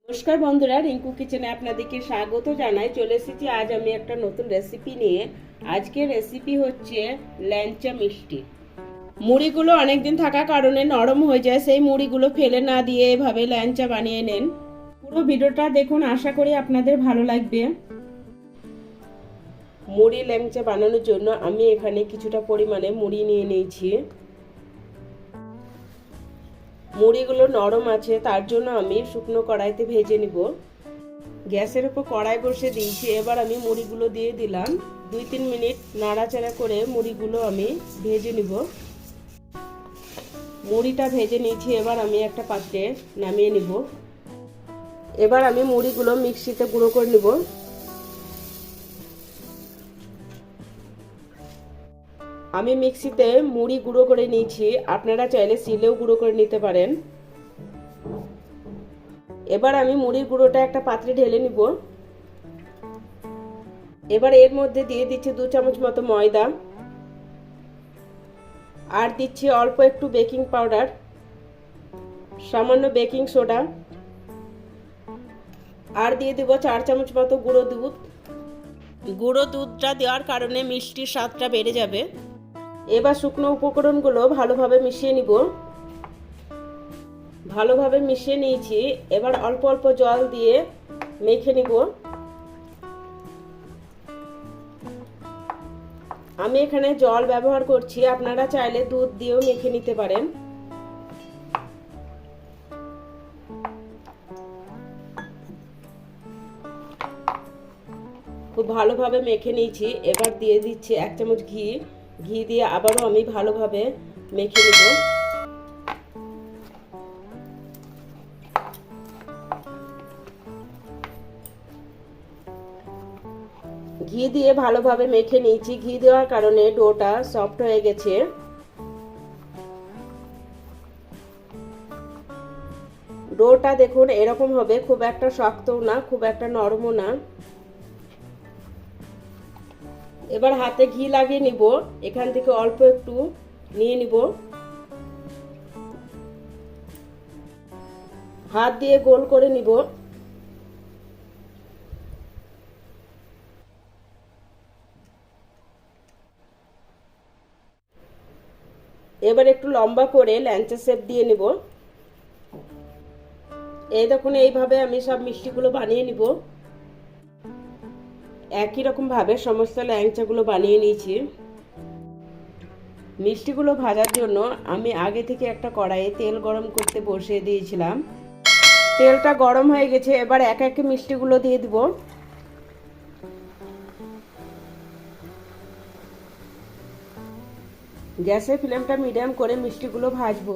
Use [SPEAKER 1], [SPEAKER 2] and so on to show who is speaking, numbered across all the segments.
[SPEAKER 1] নমস্কার বন্ধুরা, রিঙ্কু কিচেনে আপনাদেরকে স্বাগত জানাই। চলে এসেছি আজ আমি একটা নতুন রেসিপি নিয়ে। আজকের রেসিপি হচ্ছে ল্যাংচা মিষ্টি। মুড়িগুলো অনেকদিন থাকার কারণে নরম হয়ে যায়, সেই মুড়িগুলো ফেলে না দিয়ে এভাবে ল্যাংচা বানিয়ে নেন। পুরো ভিডিওটা দেখুন, আশা করি আপনাদের ভালো লাগবে। মুড়ি ল্যাংচা বানানোর জন্য আমি এখানে কিছুটা পরিমাণে মুড়ি নিয়ে নিয়েছি। মুড়িগুলো নরম আছে, তার জন্য আমি শুকনো কড়াইতে ভেজে নিব। গ্যাসের উপর কড়াই বসে দিয়েছি। এবার আমি মুড়িগুলো দিয়ে দিলাম। 2-3 মিনিট নাড়াচাড়া করে মুড়িগুলো আমি ভেজে নিব। মুড়িটা ভেজে নিয়েছি, এবার আমি একটা পাত্রে নামিয়ে নিব। এবার আমি মুড়িগুলো মিক্সিতে গুঁড়ো করে নিব। আমি মিক্সিতে মুড়ি গুঁড়ো করে নিয়েছি, আপনারা চাইলে শিলেও গুঁড়ো করে নিতে পারেন। এবার আমি মুড়ির গুঁড়োটা একটা পাত্রে ঢেলে নিব। এবার এর মধ্যে দিয়ে দিচ্ছি 2 চামচ মতো ময়দা, আর দিচ্ছি অল্প একটু বেকিং পাউডার, সামান্য বেকিং সোডা, আর দিয়ে দেব 4 চামচ মতো গুঁড়ো দুধ। গুঁড়ো দুধটা দেওয়ার কারণে মিষ্টির স্বাদটা বেড়ে যাবে। এবার শুকনো উপকরণগুলো ভালোভাবে মিশিয়ে নিব। ভালোভাবে মিশিয়ে নিয়েছি। এবার অল্প অল্প জল দিয়ে মেখে নিব। আমি এখানে জল ব্যবহার করছি, আপনারা চাইলে দুধ দিয়েও মেখে নিতে পারেন। খুব ভালোভাবে মেখে নিয়েছি। এবার দিয়ে দিচ্ছি 1 চামচ ঘি। ঘি দিয়ে আবারও আমি ভালোভাবে মেখে নিব। ঘি দিয়ে ভালোভাবে মেখে নিয়েছি। ঘি দেওয়ার কারণে ডোটা সফট হয়ে গেছে। ডোটা দেখুন এরকম হবে, খুব একটা শক্তও না, খুব একটা নরমও না। এবার হাতে ঘি লাগিয়ে নিব। এখান থেকে অল্প একটু নিয়ে নিব। হাত দিয়ে গোল করে নিব। এবার একটু লম্বা করে ল্যাংচা শেপ দিয়ে নিব। এই দেখুন, এইভাবে আমি সব মিষ্টিগুলো বানিয়ে নিব। একই রকম ভাবে সমস্ত ল্যাংচাগুলো বানিয়ে নিয়েছি। মিষ্টিগুলো ভাজার জন্য আমি আগে থেকে একটা কড়াইয়ে তেল গরম করতে বসিয়ে দিয়েছিলাম। তেলটা গরম হয়ে গেছে। এবার এক একে মিষ্টিগুলো দিয়ে দিব। গ্যাসের ফ্লেমটা মিডিয়াম করে মিষ্টিগুলো ভাজবো।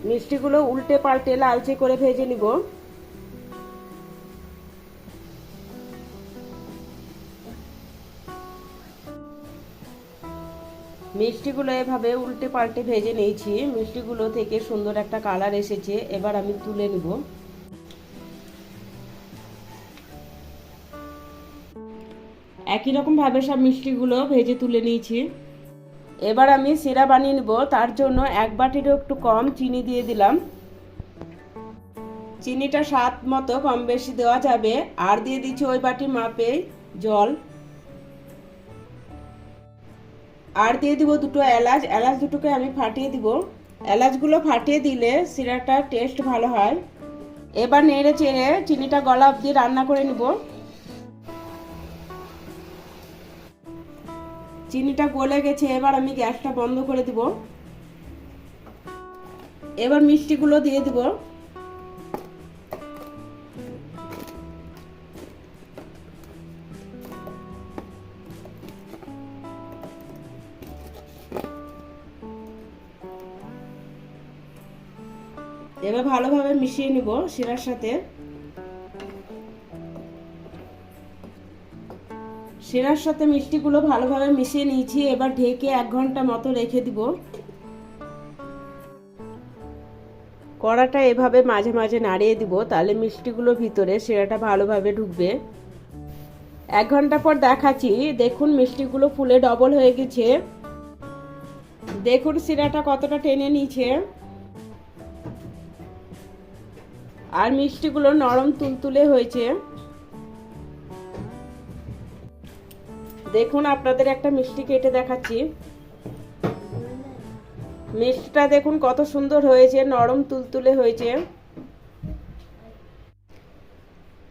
[SPEAKER 1] মিষ্টিগুলো উল্টে পাল্টে লালচে করে ভেজে নিব। মিষ্টিগুলো এভাবে উল্টে পাল্টে ভেজে নিয়েছি। মিষ্টিগুলো থেকে সুন্দর একটা কালার এসেছে। এবার আমি তুলে নিব। একই রকম ভাবে সব মিষ্টিগুলো ভেজে তুলে নিয়েছি। এবার আমি সিরা বানিয়ে নিব। তার জন্য 1 বাটিরও একটু কম চিনি দিয়ে দিলাম। চিনিটা স্বাদ মতো কম বেশি দেওয়া যাবে। আর দিয়ে দিচ্ছি ওই বাটির মাপে জল। আর দিয়ে দিব 2টো এলাচ। এলাচ দুটোকে আমি ফাটিয়ে দিব। এলাচগুলো ফাটিয়ে দিলে সিরাটার টেস্ট ভালো হয়। এবার নেড়ে চেড়ে চিনিটা গলা অবধি রান্না করে নিব। চিনিটা গলে গেছে। এবার আমি গ্যাসটা বন্ধ করে দিব। এবার মিষ্টিগুলো দিয়ে দিব। এবার ভালোভাবে মিশিয়ে নিব শিরার সাথে। শিরার সাথে মিষ্টিগুলো ভালোভাবে মিশিয়ে নিয়েছি। এবার ঢেকে 1 ঘন্টা মতো রেখে দিব। কড়াটা এভাবে মাঝে মাঝে নাড়িয়ে দিব, তাহলে মিষ্টিগুলো ভিতরে শিরাটা ভালোভাবে ঢুকবে। 1 ঘন্টা পর দেখাচ্ছি। দেখুন মিষ্টিগুলো ফুলে ডবল হয়ে গেছে। দেখুন শিরাটা কতটা টেনে নিয়েছে। আর মিষ্টিগুলো নরম তুলতুলে হয়েছে। দেখুন আপনাদের একটা মিষ্টি কেটে দেখাচ্ছি। মিষ্টিটা দেখুন কত সুন্দর হয়েছে, নরম তুলতুলে হয়েছে।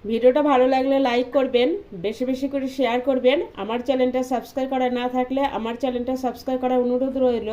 [SPEAKER 1] ভিডিওটা ভালো লাগলে লাইক করবেন, বেশি বেশি করে শেয়ার করবেন। আমার চ্যানেলটা সাবস্ক্রাইব করা না থাকলে আমার চ্যানেলটা সাবস্ক্রাইব করার অনুরোধ রইল।